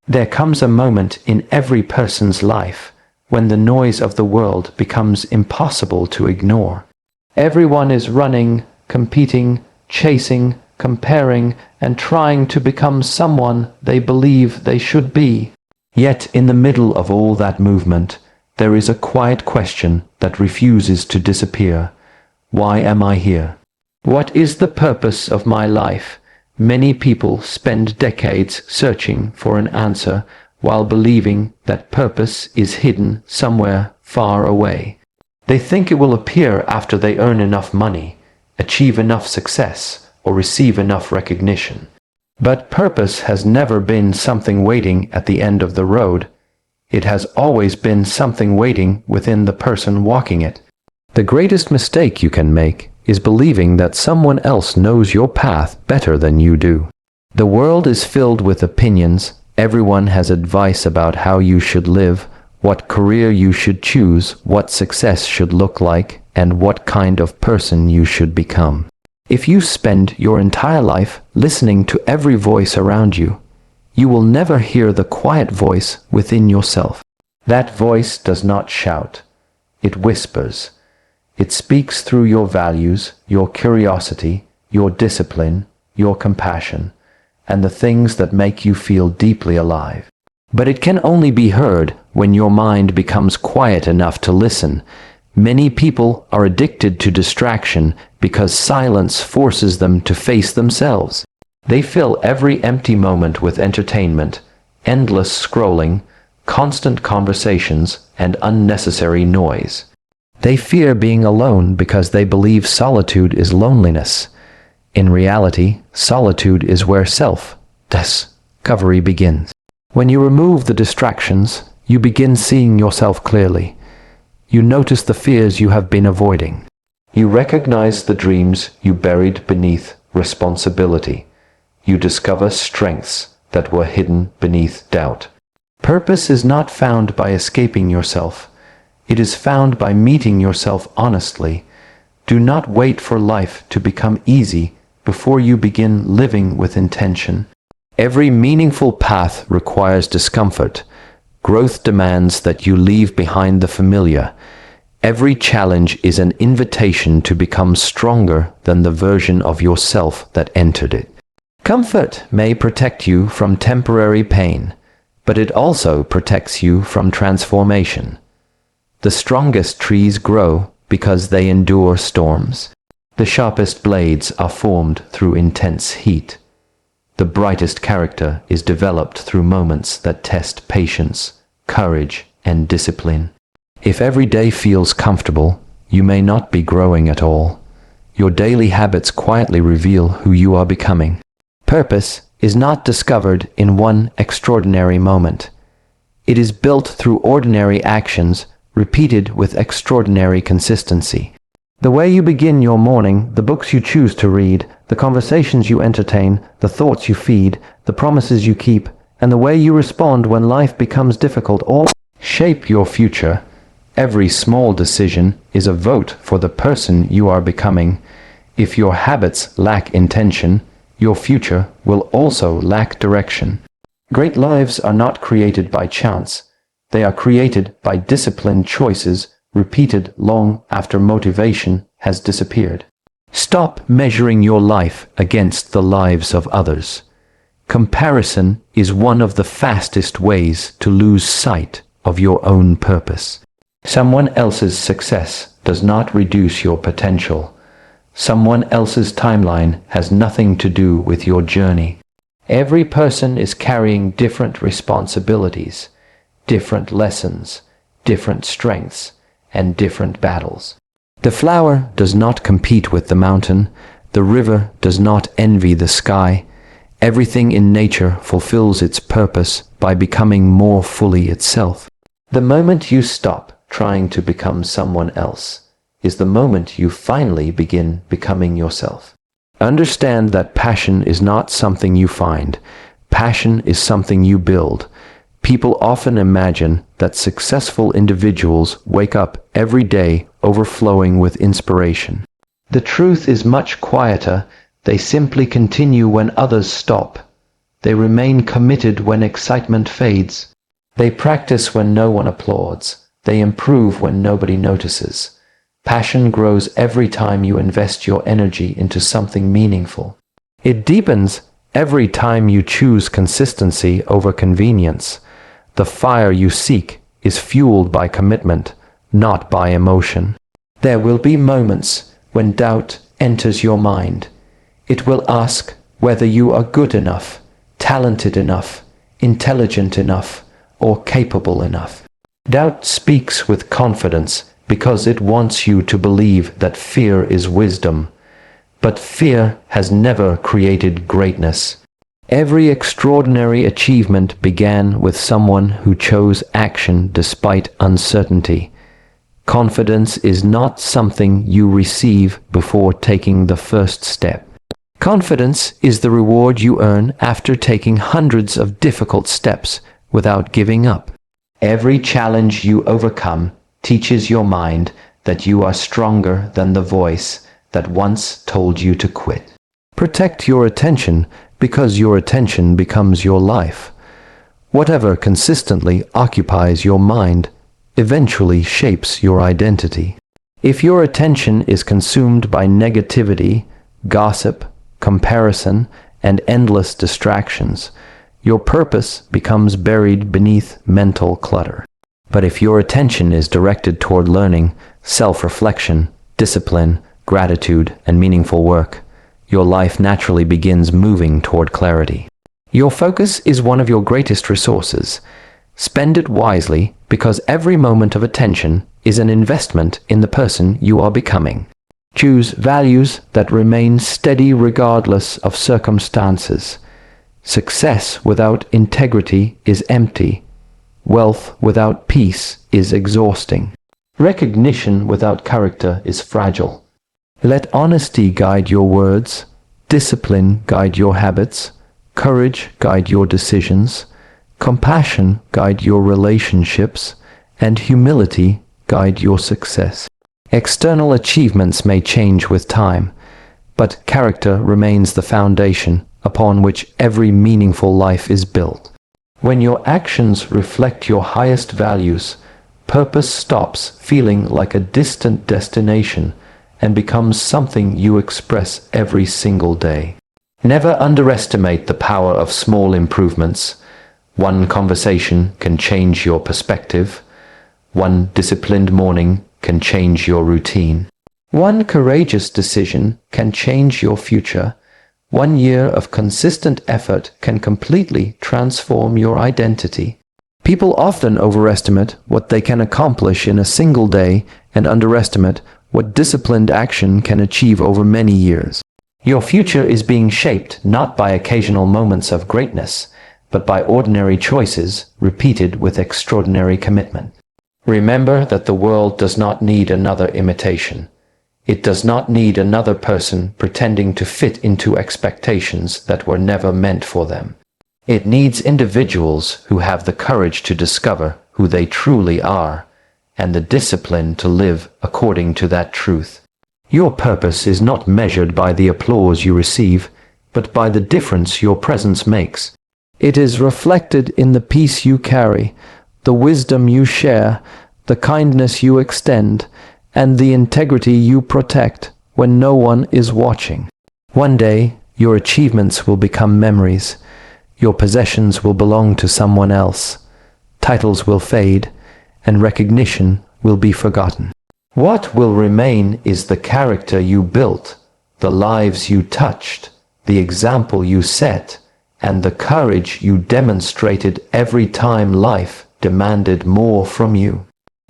There comes a moment in every person's life when the noise of the world becomes impossible to ignore. Everyone is running, competing, chasing, comparing, and trying to become someone they believe they should be. Yet in the middle of all that movement, there is a quiet question that refuses to disappear. Why am I here? What is the purpose of my life? Many people spend decades searching for an answer while believing that purpose is hidden somewhere far away. They think it will appear after they earn enough money, achieve enough success, or receive enough recognition. But purpose has never been something waiting at the end of the road. It has always been something waiting within the person walking it. The greatest mistake you can make is believing that someone else knows your path better than you do. The world is filled with opinions. Everyone has advice about how you should live, what career you should choose, what success should look like, and what kind of person you should become. If you spend your entire life listening to every voice around you, you will never hear the quiet voice within yourself. That voice does not shout. It whispers. It speaks through your values, your curiosity, your discipline, your compassion, and the things that make you feel deeply alive. But it can only be heard when your mind becomes quiet enough to listen. Many people are addicted to distraction because silence forces them to face themselves. They fill every empty moment with entertainment, endless scrolling, constant conversations, and unnecessary noise. They fear being alone because they believe solitude is loneliness. In reality, solitude is where self-discovery begins. When you remove the distractions, you begin seeing yourself clearly. You notice the fears you have been avoiding. You recognize the dreams you buried beneath responsibility. You discover strengths that were hidden beneath doubt. Purpose is not found by escaping yourself. It is found by meeting yourself honestly. Do not wait for life to become easy before you begin living with intention. Every meaningful path requires discomfort. Growth demands that you leave behind the familiar. Every challenge is an invitation to become stronger than the version of yourself that entered it. Comfort may protect you from temporary pain, but it also protects you from transformation. The strongest trees grow because they endure storms. The sharpest blades are formed through intense heat. The brightest character is developed through moments that test patience, courage, and discipline. If every day feels comfortable, you may not be growing at all. Your daily habits quietly reveal who you are becoming. Purpose is not discovered in one extraordinary moment. It is built through ordinary actions repeated with extraordinary consistency. The way you begin your morning, the books you choose to read, the conversations you entertain, the thoughts you feed, the promises you keep, and the way you respond when life becomes difficult all shape your future. Every small decision is a vote for the person you are becoming. If your habits lack intention, your future will also lack direction. Great lives are not created by chance. They are created by disciplined choices repeated long after motivation has disappeared. Stop measuring your life against the lives of others. Comparison is one of the fastest ways to lose sight of your own purpose. Someone else's success does not reduce your potential. Someone else's timeline has nothing to do with your journey. Every person is carrying different responsibilities, different lessons, different strengths, and different battles. The flower does not compete with the mountain. The river does not envy the sky. Everything in nature fulfills its purpose by becoming more fully itself. The moment you stop trying to become someone else is the moment you finally begin becoming yourself. Understand that passion is not something you find. Passion is something you build. People often imagine that successful individuals wake up every day overflowing with inspiration. The truth is much quieter. They simply continue when others stop. They remain committed when excitement fades. They practice when no one applauds. They improve when nobody notices. Passion grows every time you invest your energy into something meaningful. It deepens every time you choose consistency over convenience. The fire you seek is fueled by commitment, not by emotion. There will be moments when doubt enters your mind. It will ask whether you are good enough, talented enough, intelligent enough, or capable enough. Doubt speaks with confidence because it wants you to believe that fear is wisdom. But fear has never created greatness. Every extraordinary achievement began with someone who chose action despite uncertainty. Confidence is not something you receive before taking the first step. Confidence is the reward you earn after taking hundreds of difficult steps without giving up. Every challenge you overcome teaches your mind that you are stronger than the voice that once told you to quit. Protect your attention because your attention becomes your life. Whatever consistently occupies your mind eventually shapes your identity. If your attention is consumed by negativity, gossip, comparison, and endless distractions, your purpose becomes buried beneath mental clutter. But if your attention is directed toward learning, self-reflection, discipline, gratitude, and meaningful work, your life naturally begins moving toward clarity. Your focus is one of your greatest resources. Spend it wisely because every moment of attention is an investment in the person you are becoming. Choose values that remain steady regardless of circumstances. Success without integrity is empty. Wealth without peace is exhausting. Recognition without character is fragile. Let honesty guide your words, discipline guide your habits, courage guide your decisions, compassion guide your relationships, and humility guide your success. External achievements may change with time, but character remains the foundation upon which every meaningful life is built. When your actions reflect your highest values, purpose stops feeling like a distant destination and becomes something you express every single day. Never underestimate the power of small improvements. One conversation can change your perspective. One disciplined morning can change your routine. One courageous decision can change your future. 1 year of consistent effort can completely transform your identity. People often overestimate what they can accomplish in a single day and underestimate what disciplined action can achieve over many years. Your future is being shaped not by occasional moments of greatness, but by ordinary choices repeated with extraordinary commitment. Remember that the world does not need another imitation. It does not need another person pretending to fit into expectations that were never meant for them. It needs individuals who have the courage to discover who they truly are and the discipline to live according to that truth. Your purpose is not measured by the applause you receive, but by the difference your presence makes. It is reflected in the peace you carry, the wisdom you share, the kindness you extend, and the integrity you protect when no one is watching. One day, your achievements will become memories. Your possessions will belong to someone else. Titles will fade, and recognition will be forgotten. What will remain is the character you built, the lives you touched, the example you set, and the courage you demonstrated every time life demanded more from you.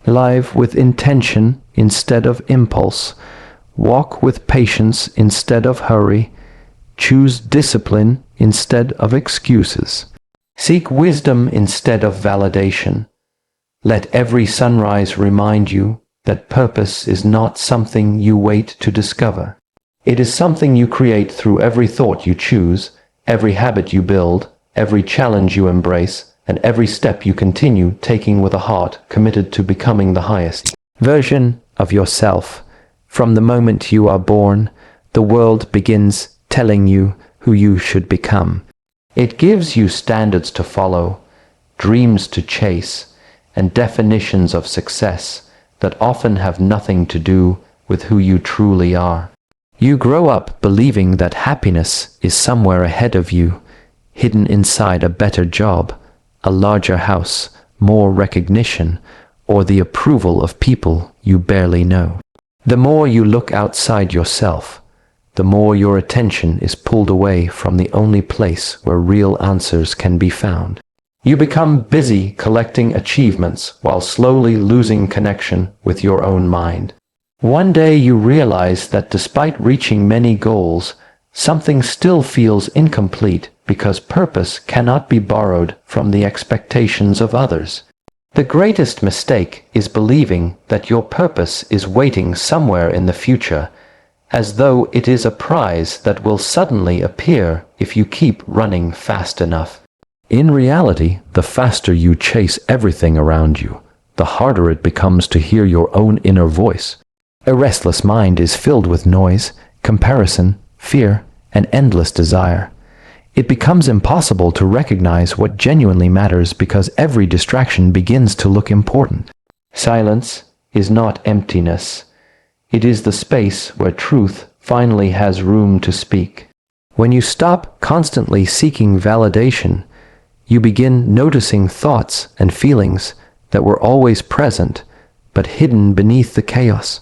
Live with intention instead of impulse. Walk with patience instead of hurry. Choose discipline instead of excuses. Seek wisdom instead of validation. Let every sunrise remind you that purpose is not something you wait to discover. It is something you create through every thought you choose, every habit you build, every challenge you embrace, and every step you continue taking with a heart committed to becoming the highest version of yourself. From the moment you are born, the world begins telling you who you should become. It gives you standards to follow, dreams to chase, and definitions of success that often have nothing to do with who you truly are. You grow up believing that happiness is somewhere ahead of you, hidden inside a better job, a larger house, more recognition, or the approval of people you barely know. The more you look outside yourself, the more your attention is pulled away from the only place where real answers can be found. You become busy collecting achievements while slowly losing connection with your own mind. One day you realize that despite reaching many goals, something still feels incomplete because purpose cannot be borrowed from the expectations of others. The greatest mistake is believing that your purpose is waiting somewhere in the future, as though it is a prize that will suddenly appear if you keep running fast enough. In reality, the faster you chase everything around you, the harder it becomes to hear your own inner voice. A restless mind is filled with noise, comparison, fear, and endless desire. It becomes impossible to recognize what genuinely matters because every distraction begins to look important. Silence is not emptiness. It is the space where truth finally has room to speak. When you stop constantly seeking validation, you begin noticing thoughts and feelings that were always present but hidden beneath the chaos.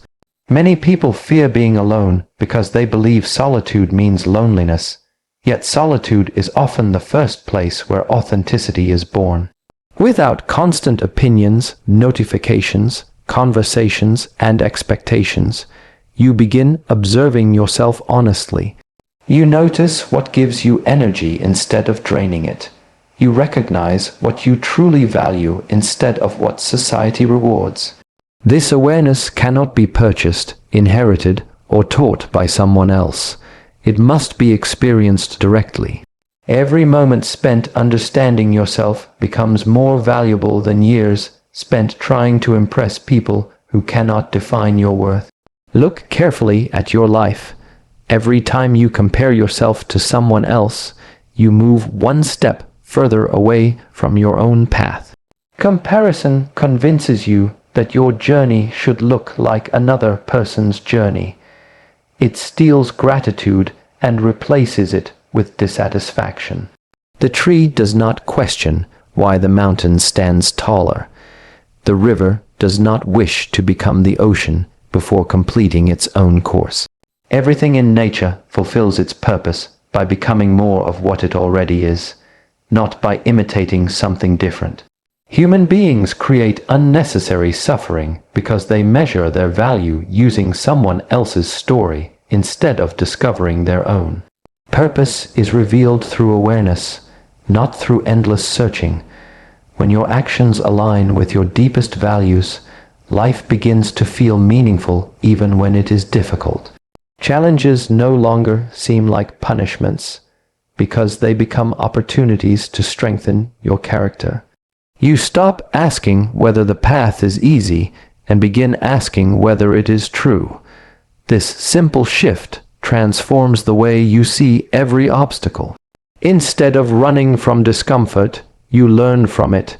Many people fear being alone because they believe solitude means loneliness. Yet solitude is often the first place where authenticity is born. Without constant opinions, notifications, conversations, and expectations, you begin observing yourself honestly. You notice what gives you energy instead of draining it. You recognize what you truly value instead of what society rewards. This awareness cannot be purchased, inherited, or taught by someone else. It must be experienced directly. Every moment spent understanding yourself becomes more valuable than years spent trying to impress people who cannot define your worth. Look carefully at your life. Every time you compare yourself to someone else, you move one step further away from your own path. Comparison convinces you that your journey should look like another person's journey. It steals gratitude and replaces it with dissatisfaction. The tree does not question why the mountain stands taller. The river does not wish to become the ocean before completing its own course. Everything in nature fulfills its purpose by becoming more of what it already is, not by imitating something different. Human beings create unnecessary suffering because they measure their value using someone else's story instead of discovering their own. Purpose is revealed through awareness, not through endless searching. When your actions align with your deepest values, life begins to feel meaningful even when it is difficult. Challenges no longer seem like punishments because they become opportunities to strengthen your character. You stop asking whether the path is easy and begin asking whether it is true. This simple shift transforms the way you see every obstacle. Instead of running from discomfort, you learn from it.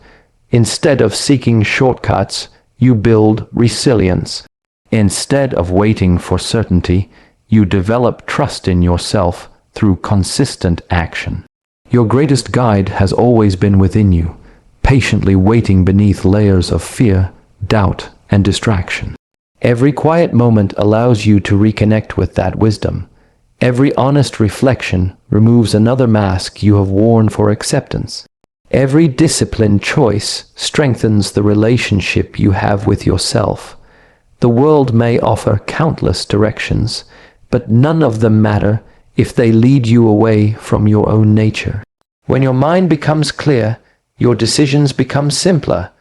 Instead of seeking shortcuts, you build resilience. Instead of waiting for certainty, you develop trust in yourself through consistent action. Your greatest guide has always been within you, patiently waiting beneath layers of fear, doubt, and distraction. Every quiet moment allows you to reconnect with that wisdom. Every honest reflection removes another mask you have worn for acceptance. Every disciplined choice strengthens the relationship you have with yourself. The world may offer countless directions, but none of them matter if they lead you away from your own nature. When your mind becomes clear, your decisions become simpler.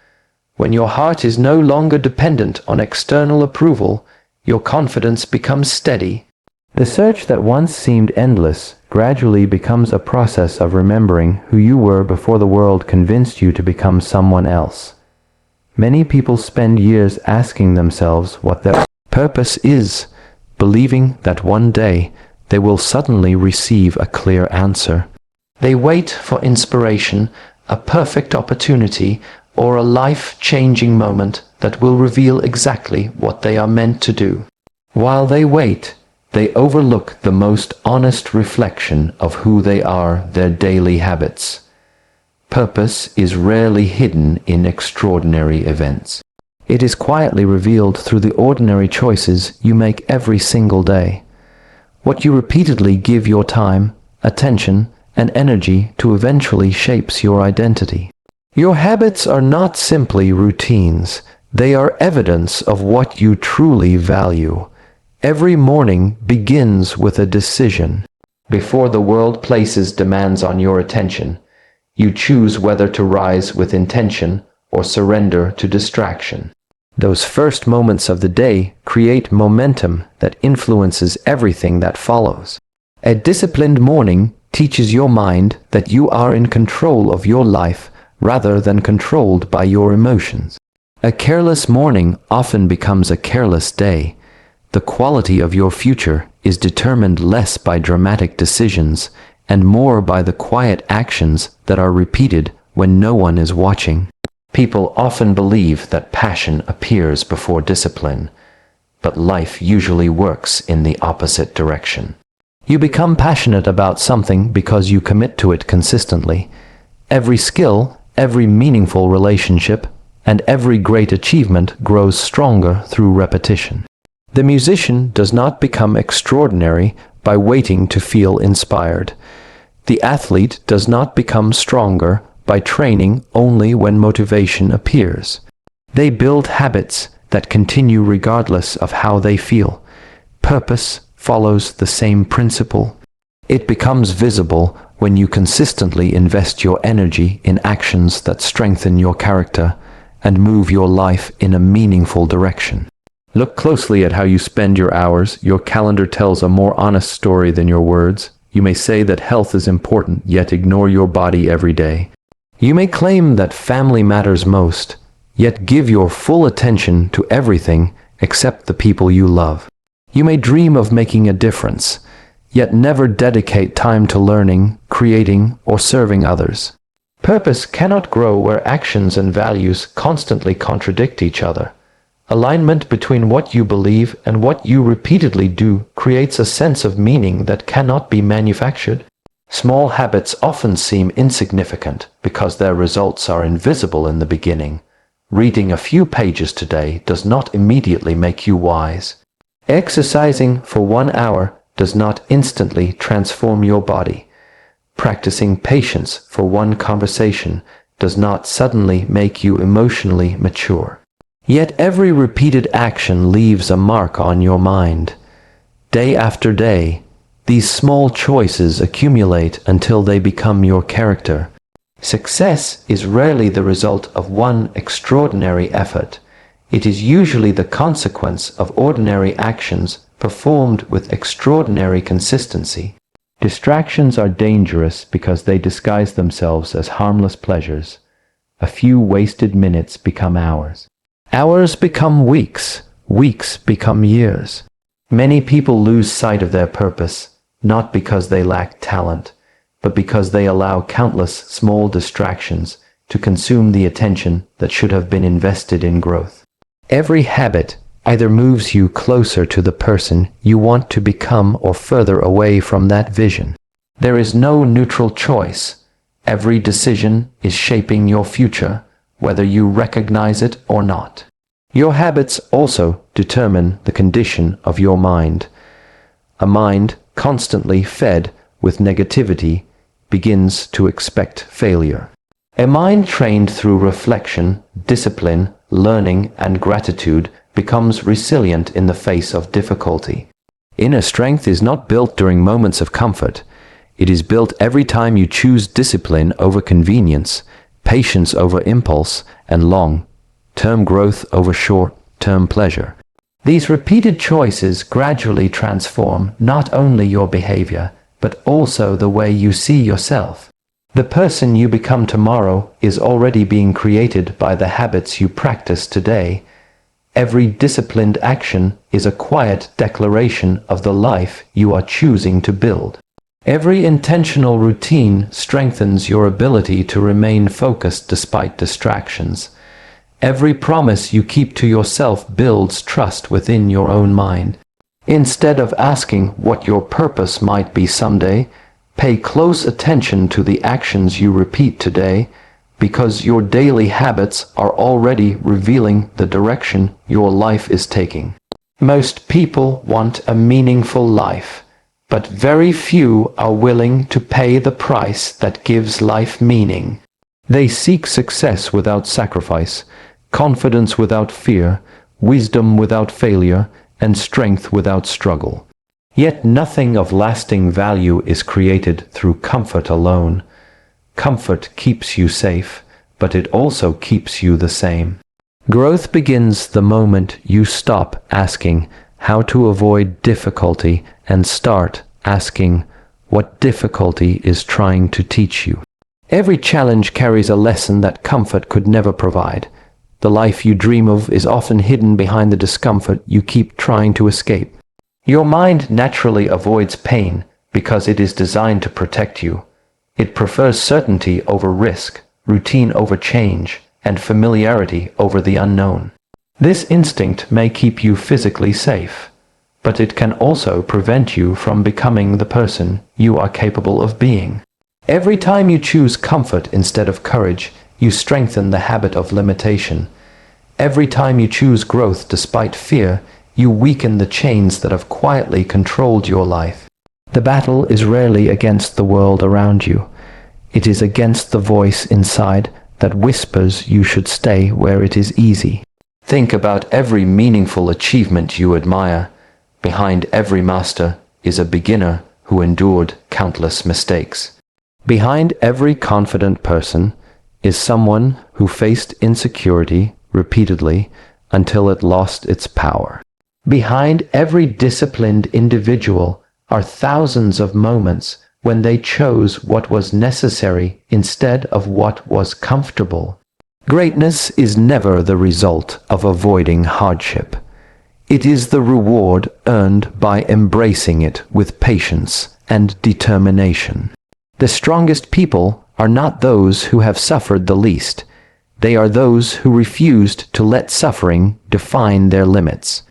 When your heart is no longer dependent on external approval, your confidence becomes steady. The search that once seemed endless gradually becomes a process of remembering who you were before the world convinced you to become someone else. Many people spend years asking themselves what their purpose is, believing that one day they will suddenly receive a clear answer. They wait for inspiration, a perfect opportunity, or a life-changing moment that will reveal exactly what they are meant to do. While they wait, they overlook the most honest reflection of who they are, their daily habits. Purpose is rarely hidden in extraordinary events. It is quietly revealed through the ordinary choices you make every single day. What you repeatedly give your time, attention, and energy to eventually shapes your identity. Your habits are not simply routines. They are evidence of what you truly value. Every morning begins with a decision. Before the world places demands on your attention, you choose whether to rise with intention or surrender to distraction. Those first moments of the day create momentum that influences everything that follows. A disciplined morning teaches your mind that you are in control of your life rather than controlled by your emotions. A careless morning often becomes a careless day. The quality of your future is determined less by dramatic decisions and more by the quiet actions that are repeated when no one is watching. People often believe that passion appears before discipline, but life usually works in the opposite direction. You become passionate about something because you commit to it consistently. Every skill, every meaningful relationship, and every great achievement grows stronger through repetition. The musician does not become extraordinary by waiting to feel inspired. The athlete does not become stronger by training only when motivation appears. They build habits that continue regardless of how they feel. Purpose follows the same principle. It becomes visible when you consistently invest your energy in actions that strengthen your character and move your life in a meaningful direction. Look closely at how you spend your hours. Your calendar tells a more honest story than your words. You may say that health is important, yet ignore your body every day. You may claim that family matters most, yet give your full attention to everything except the people you love. You may dream of making a difference, yet never dedicate time to learning, creating, or serving others. Purpose cannot grow where actions and values constantly contradict each other. Alignment between what you believe and what you repeatedly do creates a sense of meaning that cannot be manufactured. Small habits often seem insignificant because their results are invisible in the beginning. Reading a few pages today does not immediately make you wise. Exercising for 1 hour does not instantly transform your body. Practicing patience for one conversation does not suddenly make you emotionally mature. Yet every repeated action leaves a mark on your mind. Day after day, these small choices accumulate until they become your character. Success is rarely the result of one extraordinary effort. It is usually the consequence of ordinary actions performed with extraordinary consistency. Distractions are dangerous because they disguise themselves as harmless pleasures. A few wasted minutes become hours. Hours become weeks. Weeks become years. Many people lose sight of their purpose, not because they lack talent, but because they allow countless small distractions to consume the attention that should have been invested in growth. Every habit either moves you closer to the person you want to become or further away from that vision. There is no neutral choice. Every decision is shaping your future, whether you recognize it or not. Your habits also determine the condition of your mind. A mind constantly fed with negativity begins to expect failure. A mind trained through reflection, discipline, learning, and gratitude becomes resilient in the face of difficulty. Inner strength is not built during moments of comfort. It is built every time you choose discipline over convenience, patience over impulse, and long-term growth over short-term pleasure. These repeated choices gradually transform not only your behavior, but also the way you see yourself. The person you become tomorrow is already being created by the habits you practice today. Every disciplined action is a quiet declaration of the life you are choosing to build. Every intentional routine strengthens your ability to remain focused despite distractions. Every promise you keep to yourself builds trust within your own mind. Instead of asking what your purpose might be someday, pay close attention to the actions you repeat today, because your daily habits are already revealing the direction your life is taking. Most people want a meaningful life, but very few are willing to pay the price that gives life meaning. They seek success without sacrifice, confidence without fear, wisdom without failure, and strength without struggle. Yet nothing of lasting value is created through comfort alone. Comfort keeps you safe, but it also keeps you the same. Growth begins the moment you stop asking how to avoid difficulty and start asking what difficulty is trying to teach you. Every challenge carries a lesson that comfort could never provide. The life you dream of is often hidden behind the discomfort you keep trying to escape. Your mind naturally avoids pain because it is designed to protect you. It prefers certainty over risk, routine over change, and familiarity over the unknown. This instinct may keep you physically safe, but it can also prevent you from becoming the person you are capable of being. Every time you choose comfort instead of courage, you strengthen the habit of limitation. Every time you choose growth despite fear, you weaken the chains that have quietly controlled your life. The battle is rarely against the world around you. It is against the voice inside that whispers you should stay where it is easy. Think about every meaningful achievement you admire. Behind every master is a beginner who endured countless mistakes. Behind every confident person is someone who faced insecurity repeatedly until it lost its power. Behind every disciplined individual are thousands of moments when they chose what was necessary instead of what was comfortable. Greatness is never the result of avoiding hardship. It is the reward earned by embracing it with patience and determination. The strongest people are not those who have suffered the least. They are those who refused to let suffering define their limits.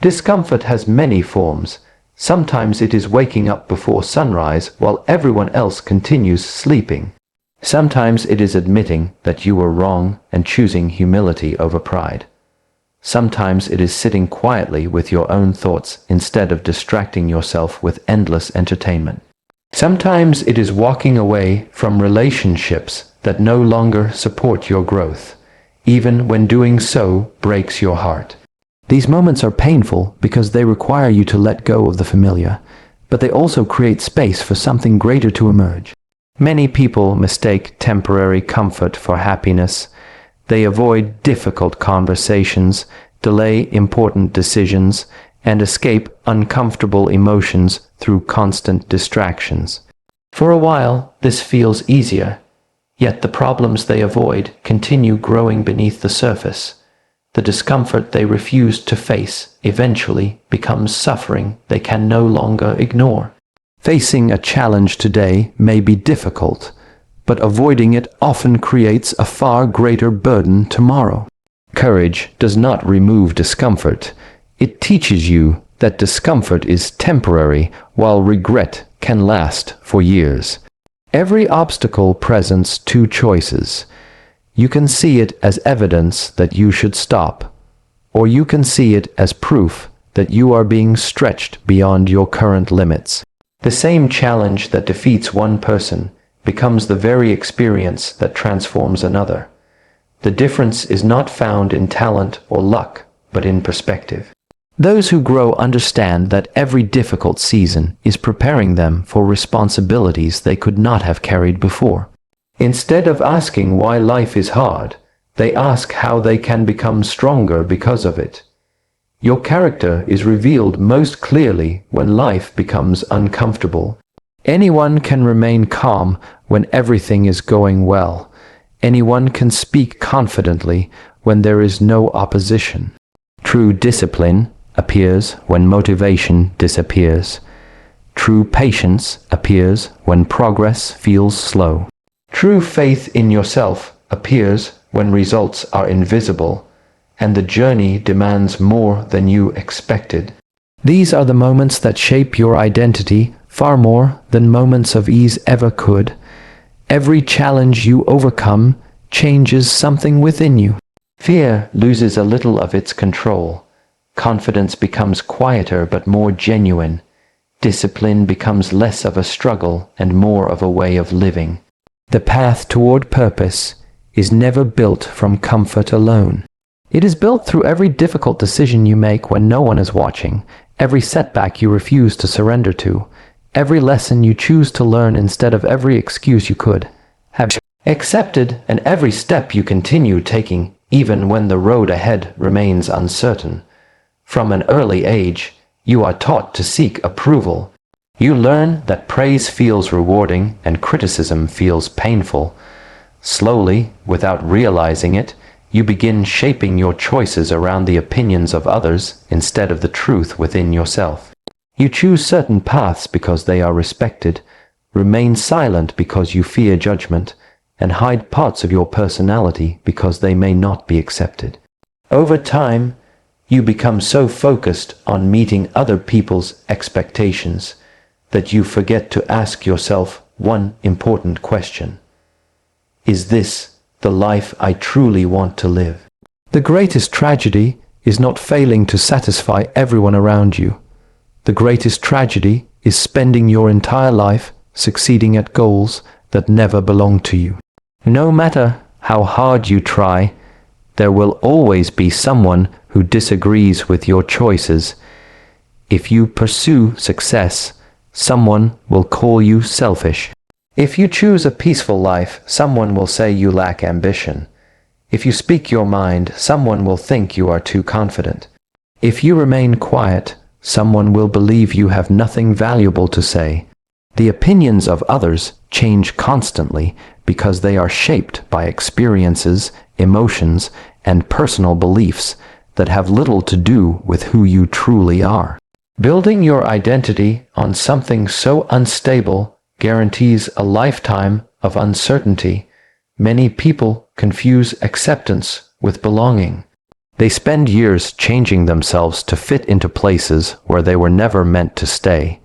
Discomfort has many forms. Sometimes it is waking up before sunrise while everyone else continues sleeping. Sometimes it is admitting that you were wrong and choosing humility over pride. Sometimes it is sitting quietly with your own thoughts instead of distracting yourself with endless entertainment. Sometimes it is walking away from relationships that no longer support your growth, even when doing so breaks your heart. These moments are painful because they require you to let go of the familiar, but they also create space for something greater to emerge. Many people mistake temporary comfort for happiness. They avoid difficult conversations, delay important decisions, and escape uncomfortable emotions through constant distractions. For a while, this feels easier, yet the problems they avoid continue growing beneath the surface. The discomfort they refuse to face eventually becomes suffering they can no longer ignore. Facing a challenge today may be difficult, but avoiding it often creates a far greater burden tomorrow. Courage does not remove discomfort. It teaches you that discomfort is temporary, while regret can last for years. Every obstacle presents two choices. You can see it as evidence that you should stop, or you can see it as proof that you are being stretched beyond your current limits. The same challenge that defeats one person becomes the very experience that transforms another. The difference is not found in talent or luck, but in perspective. Those who grow understand that every difficult season is preparing them for responsibilities they could not have carried before. Instead of asking why life is hard, they ask how they can become stronger because of it. Your character is revealed most clearly when life becomes uncomfortable. Anyone can remain calm when everything is going well. Anyone can speak confidently when there is no opposition. True discipline appears when motivation disappears. True patience appears when progress feels slow. True faith in yourself appears when results are invisible and the journey demands more than you expected. These are the moments that shape your identity far more than moments of ease ever could. Every challenge you overcome changes something within you. Fear loses a little of its control. Confidence becomes quieter but more genuine. Discipline becomes less of a struggle and more of a way of living. The path toward purpose is never built from comfort alone. It is built through every difficult decision you make when no one is watching, every setback you refuse to surrender to, every lesson you choose to learn instead of every excuse you could have accepted, and every step you continue taking even when the road ahead remains uncertain. From an early age, you are taught to seek approval. You learn that praise feels rewarding and criticism feels painful. Slowly, without realizing it, you begin shaping your choices around the opinions of others instead of the truth within yourself. You choose certain paths because they are respected, remain silent because you fear judgment, and hide parts of your personality because they may not be accepted. Over time, you become so focused on meeting other people's expectations that you forget to ask yourself one important question. Is this the life I truly want to live? The greatest tragedy is not failing to satisfy everyone around you. The greatest tragedy is spending your entire life succeeding at goals that never belong to you. No matter how hard you try, there will always be someone who disagrees with your choices. If you pursue success, someone will call you selfish. If you choose a peaceful life, someone will say you lack ambition. If you speak your mind, someone will think you are too confident. If you remain quiet, someone will believe you have nothing valuable to say. The opinions of others change constantly because they are shaped by experiences, emotions, and personal beliefs that have little to do with who you truly are. Building your identity on something so unstable guarantees a lifetime of uncertainty. Many people confuse acceptance with belonging. They spend years changing themselves to fit into places where they were never meant to stay.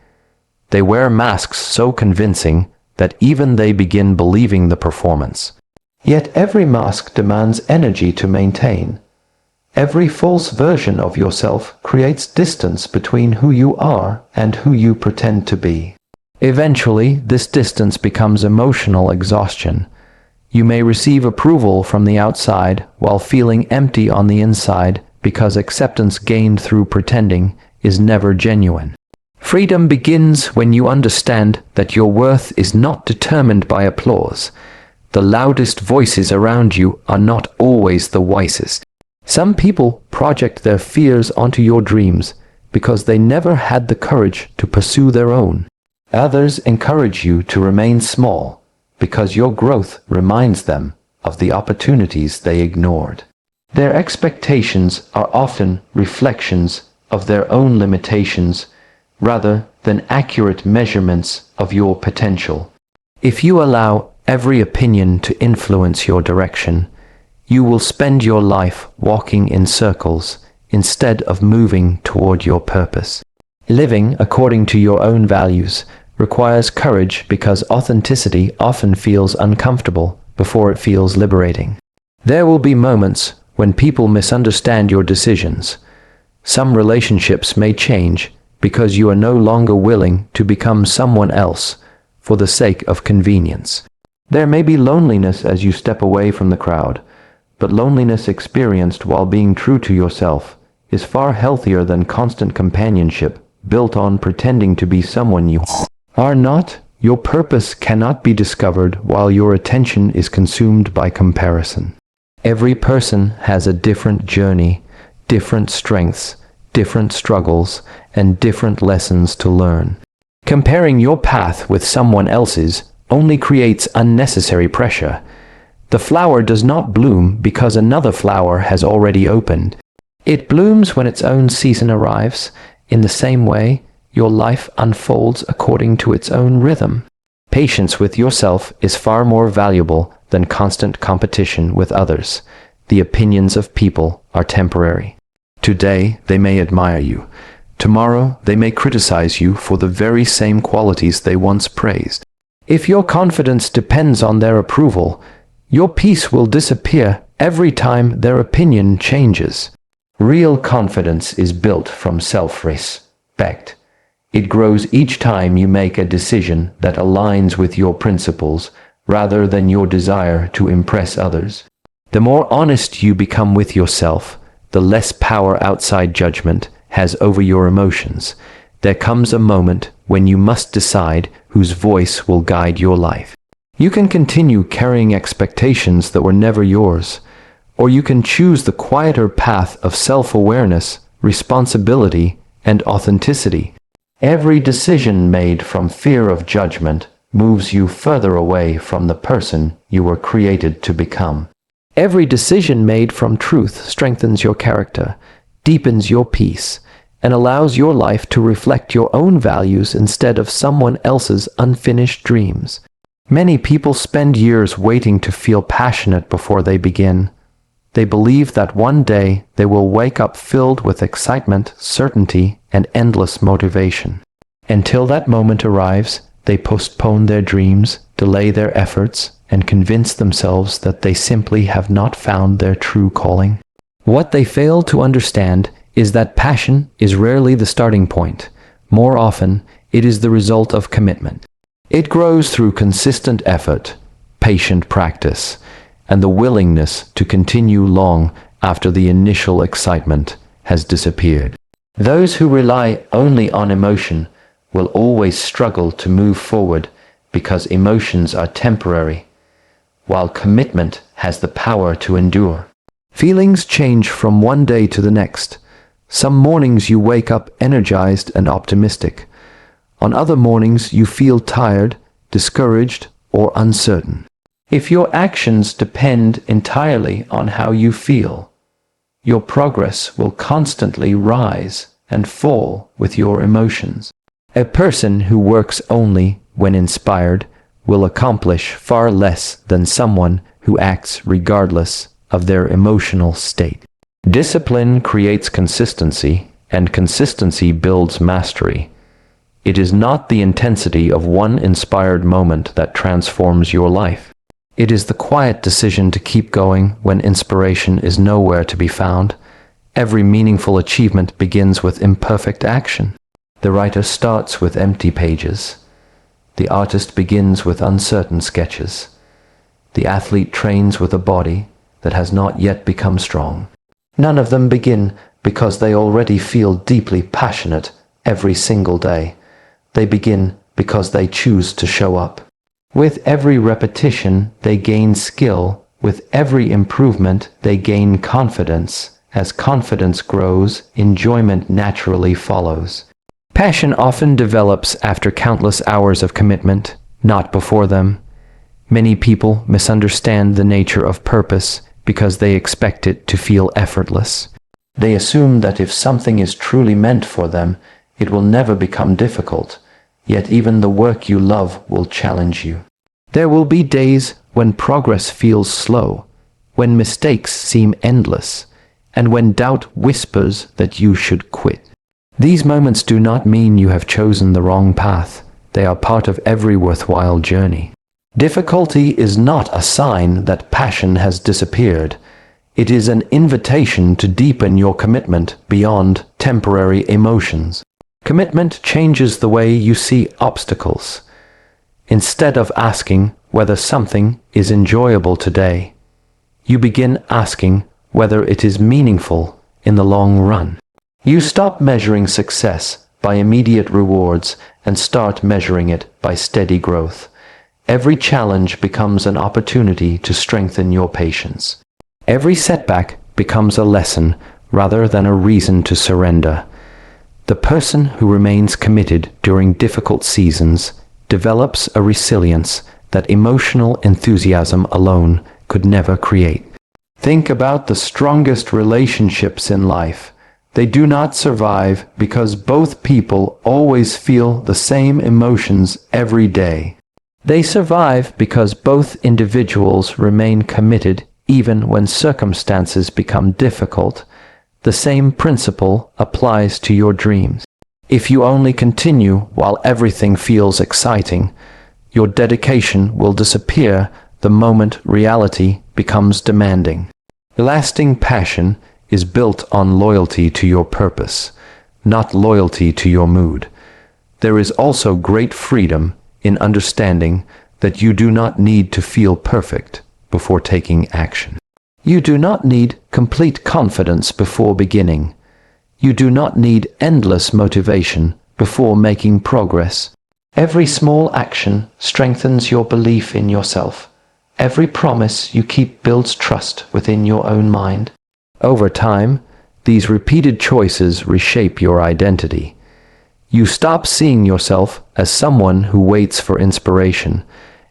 They wear masks so convincing that even they begin believing the performance. Yet every mask demands energy to maintain. Every false version of yourself creates distance between who you are and who you pretend to be. Eventually, this distance becomes emotional exhaustion. You may receive approval from the outside while feeling empty on the inside because acceptance gained through pretending is never genuine. Freedom begins when you understand that your worth is not determined by applause. The loudest voices around you are not always the wisest. Some people project their fears onto your dreams because they never had the courage to pursue their own. Others encourage you to remain small because your growth reminds them of the opportunities they ignored. Their expectations are often reflections of their own limitations rather than accurate measurements of your potential. If you allow every opinion to influence your direction, you will spend your life walking in circles instead of moving toward your purpose. Living according to your own values requires courage because authenticity often feels uncomfortable before it feels liberating. There will be moments when people misunderstand your decisions. Some relationships may change because you are no longer willing to become someone else for the sake of convenience. There may be loneliness as you step away from the crowd, but loneliness experienced while being true to yourself is far healthier than constant companionship built on pretending to be someone you are not. Your purpose cannot be discovered while your attention is consumed by comparison. Every person has a different journey, different strengths, different struggles, and different lessons to learn. Comparing your path with someone else's only creates unnecessary pressure. The flower does not bloom because another flower has already opened. It blooms when its own season arrives. In the same way, your life unfolds according to its own rhythm. Patience with yourself is far more valuable than constant competition with others. The opinions of people are temporary. Today, they may admire you. Tomorrow, they may criticize you for the very same qualities they once praised. If your confidence depends on their approval, your peace will disappear every time their opinion changes. Real confidence is built from self-respect. It grows each time you make a decision that aligns with your principles rather than your desire to impress others. The more honest you become with yourself, the less power outside judgment has over your emotions. There comes a moment when you must decide whose voice will guide your life. You can continue carrying expectations that were never yours, or you can choose the quieter path of self-awareness, responsibility, and authenticity. Every decision made from fear of judgment moves you further away from the person you were created to become. Every decision made from truth strengthens your character, deepens your peace, and allows your life to reflect your own values instead of someone else's unfinished dreams. Many people spend years waiting to feel passionate before they begin. They believe that one day they will wake up filled with excitement, certainty, and endless motivation. Until that moment arrives, they postpone their dreams, delay their efforts, and convince themselves that they simply have not found their true calling. What they fail to understand is that passion is rarely the starting point. More often, it is the result of commitment. It grows through consistent effort, patient practice, and the willingness to continue long after the initial excitement has disappeared. Those who rely only on emotion will always struggle to move forward because emotions are temporary, while commitment has the power to endure. Feelings change from one day to the next. Some mornings you wake up energized and optimistic. On other mornings you feel tired, discouraged, or uncertain. If your actions depend entirely on how you feel, your progress will constantly rise and fall with your emotions. A person who works only when inspired will accomplish far less than someone who acts regardless of their emotional state. Discipline creates consistency, and consistency builds mastery. It is not the intensity of one inspired moment that transforms your life. It is the quiet decision to keep going when inspiration is nowhere to be found. Every meaningful achievement begins with imperfect action. The writer starts with empty pages. The artist begins with uncertain sketches. The athlete trains with a body that has not yet become strong. None of them begin because they already feel deeply passionate every single day. They begin because they choose to show up. With every repetition, they gain skill. With every improvement, they gain confidence. As confidence grows, enjoyment naturally follows. Passion often develops after countless hours of commitment, not before them. Many people misunderstand the nature of purpose because they expect it to feel effortless. They assume that if something is truly meant for them, it will never become difficult. Yet even the work you love will challenge you. There will be days when progress feels slow, when mistakes seem endless, and when doubt whispers that you should quit. These moments do not mean you have chosen the wrong path. They are part of every worthwhile journey. Difficulty is not a sign that passion has disappeared. It is an invitation to deepen your commitment beyond temporary emotions. Commitment changes the way you see obstacles. Instead of asking whether something is enjoyable today, you begin asking whether it is meaningful in the long run. You stop measuring success by immediate rewards and start measuring it by steady growth. Every challenge becomes an opportunity to strengthen your patience. Every setback becomes a lesson rather than a reason to surrender. The person who remains committed during difficult seasons develops a resilience that emotional enthusiasm alone could never create. Think about the strongest relationships in life. They do not survive because both people always feel the same emotions every day. They survive because both individuals remain committed even when circumstances become difficult. The same principle applies to your dreams. If you only continue while everything feels exciting, your dedication will disappear the moment reality becomes demanding. Lasting passion is built on loyalty to your purpose, not loyalty to your mood. There is also great freedom in understanding that you do not need to feel perfect before taking action. You do not need complete confidence before beginning. You do not need endless motivation before making progress. Every small action strengthens your belief in yourself. Every promise you keep builds trust within your own mind. Over time, these repeated choices reshape your identity. You stop seeing yourself as someone who waits for inspiration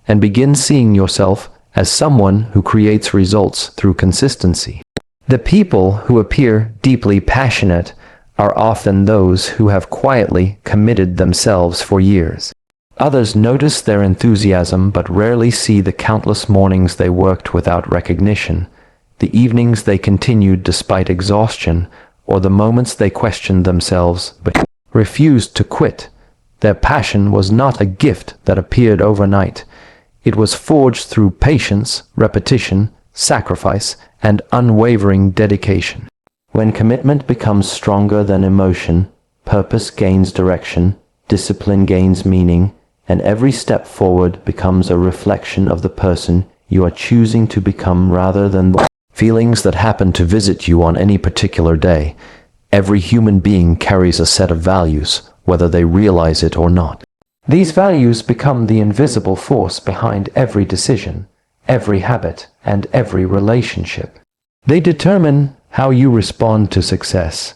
and begin seeing yourself as someone who creates results through consistency. The people who appear deeply passionate are often those who have quietly committed themselves for years. Others notice their enthusiasm but rarely see the countless mornings they worked without recognition, the evenings they continued despite exhaustion, or the moments they questioned themselves but refused to quit. Their passion was not a gift that appeared overnight. It was forged through patience, repetition, sacrifice, and unwavering dedication. When commitment becomes stronger than emotion, purpose gains direction, discipline gains meaning, and every step forward becomes a reflection of the person you are choosing to become rather than the feelings that happen to visit you on any particular day. Every human being carries a set of values, whether they realize it or not. These values become the invisible force behind every decision, every habit, and every relationship. They determine how you respond to success,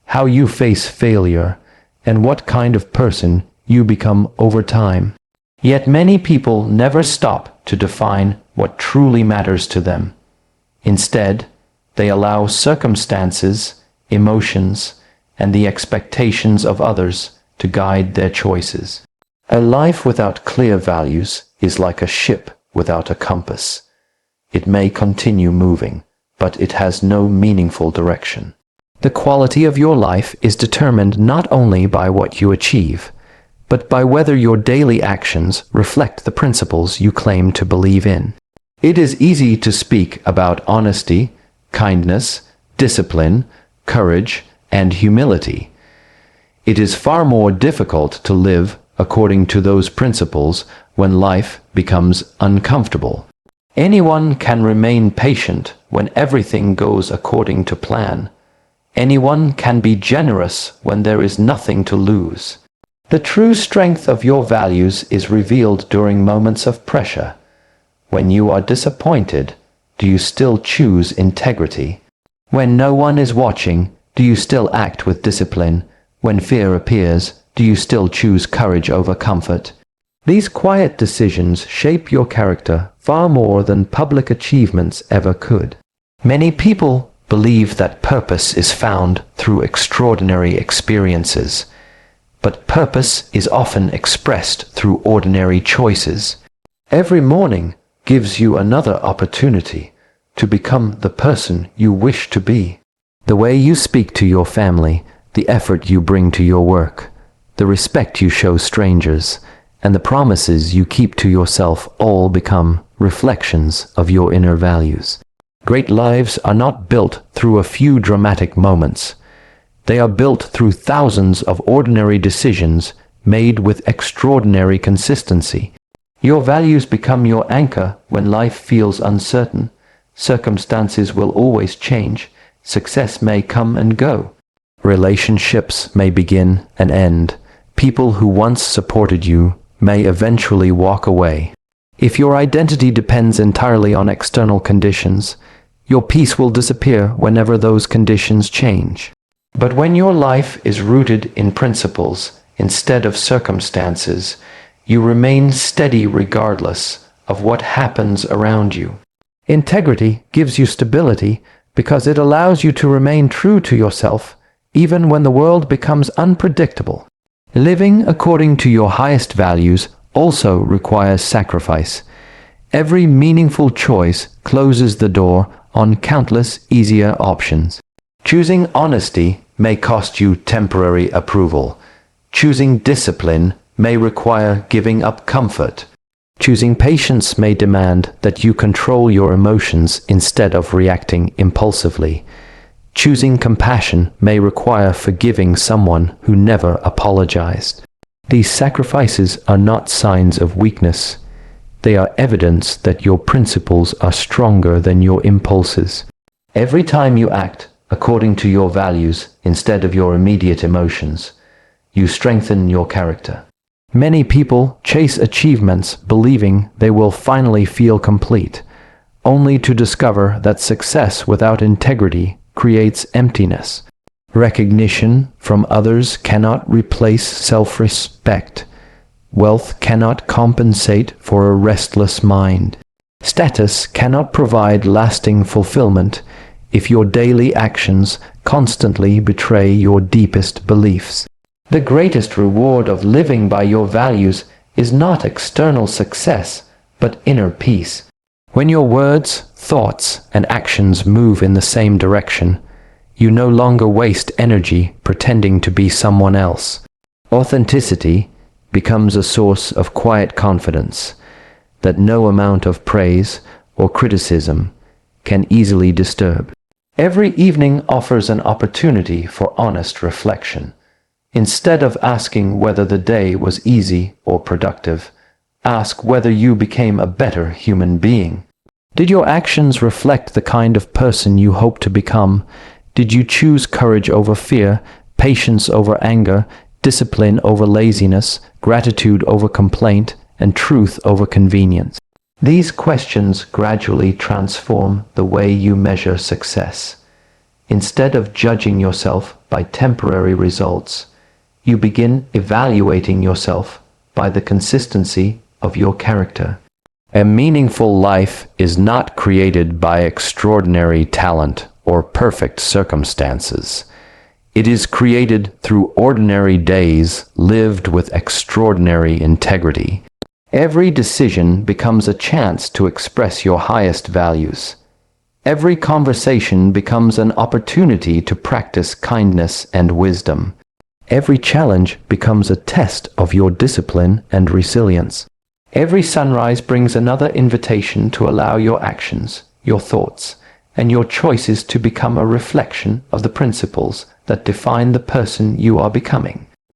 how you face failure, and what kind of person you become over time. Yet many people never stop to define what truly matters to them. Instead, they allow circumstances, emotions, and the expectations of others to guide their choices. A life without clear values is like a ship without a compass. It may continue moving, but it has no meaningful direction. The quality of your life is determined not only by what you achieve, but by whether your daily actions reflect the principles you claim to believe in. It is easy to speak about honesty, kindness, discipline, courage, and humility. It is far more difficult to live according to those principles when life becomes uncomfortable. Anyone can remain patient when everything goes according to plan. Anyone can be generous when there is nothing to lose. The true strength of your values is revealed during moments of pressure. When you are disappointed, do you still choose integrity? When no one is watching, do you still act with discipline? When fear appears, do you still choose courage over comfort? These quiet decisions shape your character far more than public achievements ever could. Many people believe that purpose is found through extraordinary experiences, but purpose is often expressed through ordinary choices. Every morning gives you another opportunity to become the person you wish to be. The way you speak to your family, the effort you bring to your work, the respect you show strangers, and the promises you keep to yourself all become reflections of your inner values. Great lives are not built through a few dramatic moments. They are built through thousands of ordinary decisions made with extraordinary consistency. Your values become your anchor when life feels uncertain. Circumstances will always change. Success may come and go. Relationships may begin and end. People who once supported you may eventually walk away. If your identity depends entirely on external conditions, your peace will disappear whenever those conditions change. But when your life is rooted in principles instead of circumstances, you remain steady regardless of what happens around you. Integrity gives you stability because it allows you to remain true to yourself even when the world becomes unpredictable. Living according to your highest values also requires sacrifice. Every meaningful choice closes the door on countless easier options. Choosing honesty may cost you temporary approval. Choosing discipline may require giving up comfort. Choosing patience may demand that you control your emotions instead of reacting impulsively. Choosing compassion may require forgiving someone who never apologized. These sacrifices are not signs of weakness. They are evidence that your principles are stronger than your impulses. Every time you act according to your values instead of your immediate emotions, you strengthen your character. Many people chase achievements believing they will finally feel complete, only to discover that success without integrity creates emptiness. Recognition from others cannot replace self-respect. Wealth cannot compensate for a restless mind. Status cannot provide lasting fulfillment if your daily actions constantly betray your deepest beliefs. The greatest reward of living by your values is not external success, but inner peace. When your words, thoughts, and actions move in the same direction, you no longer waste energy pretending to be someone else. Authenticity becomes a source of quiet confidence that no amount of praise or criticism can easily disturb. Every evening offers an opportunity for honest reflection. Instead of asking whether the day was easy or productive, ask whether you became a better human being. Did your actions reflect the kind of person you hope to become? Did you choose courage over fear, patience over anger, discipline over laziness, gratitude over complaint, and truth over convenience? These questions gradually transform the way you measure success. Instead of judging yourself by temporary results, you begin evaluating yourself by the consistency of your character. A meaningful life is not created by extraordinary talent or perfect circumstances. It is created through ordinary days lived with extraordinary integrity. Every decision becomes a chance to express your highest values. Every conversation becomes an opportunity to practice kindness and wisdom. Every challenge becomes a test of your discipline and resilience. Every sunrise brings another invitation to allow your actions, your thoughts, and your choices to become a reflection of the principles that define the person you are becoming.